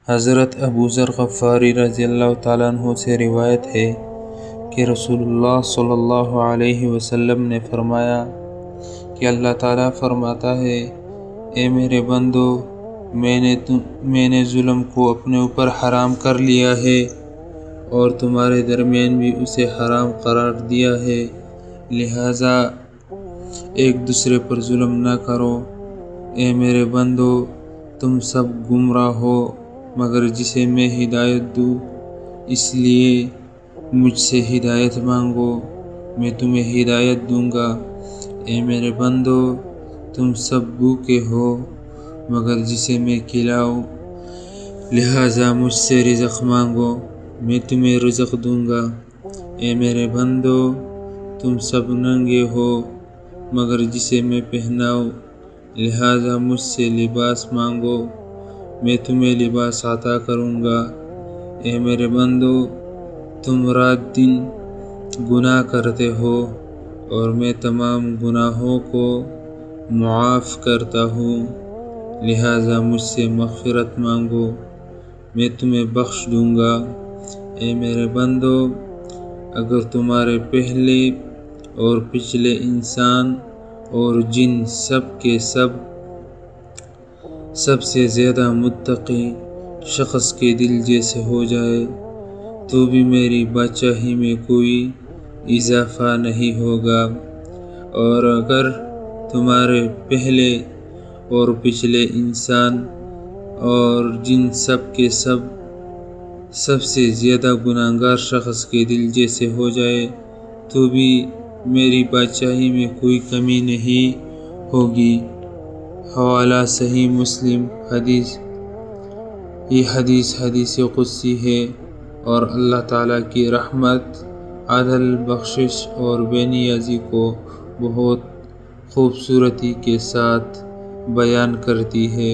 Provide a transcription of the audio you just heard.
حضرت ابو ذر غفاری رضی اللہ تعالیٰ عنہ سے روایت ہے کہ رسول اللہ صلی اللہ علیہ وسلم نے فرمایا کہ اللہ تعالیٰ فرماتا ہے، اے میرے بندو، میں نے ظلم کو اپنے اوپر حرام کر لیا ہے اور تمہارے درمیان بھی اسے حرام قرار دیا ہے، لہٰذا ایک دوسرے پر ظلم نہ کرو۔ اے میرے بندو، تم سب گمراہ ہو مگر جسے میں ہدایت دوں، اس لیے مجھ سے ہدایت مانگو، میں تمہیں ہدایت دوں گا۔ اے میرے بندو، تم سب بھوکے ہو مگر جسے میں کھلاؤں، لہٰذا مجھ سے رزق مانگو، میں تمہیں رزق دوں گا۔ اے میرے بندو، تم سب ننگے ہو مگر جسے میں پہناؤں، لہٰذا مجھ سے لباس مانگو، میں تمہیں لباس عطا کروں گا۔ اے میرے بندو، تم رات دن گناہ کرتے ہو اور میں تمام گناہوں کو معاف کرتا ہوں، لہٰذا مجھ سے مغفرت مانگو، میں تمہیں بخش دوں گا۔ اے میرے بندو، اگر تمہارے پہلے اور پچھلے انسان اور جن سب سے زیادہ متقی شخص کے دل جیسے ہو جائے تو بھی میری بادشاہی میں کوئی اضافہ نہیں ہوگا، اور اگر تمہارے پہلے اور پچھلے انسان اور جن سب سے زیادہ گناہگار شخص کے دل جیسے ہو جائے تو بھی میری بادشاہی میں کوئی کمی نہیں ہوگی۔ حوالہ صحیح مسلم۔ یہ حدیث قدسی ہے، اور اللہ تعالیٰ کی رحمت، عدل، بخشش اور بے نیازی کو بہت خوبصورتی کے ساتھ بیان کرتی ہے۔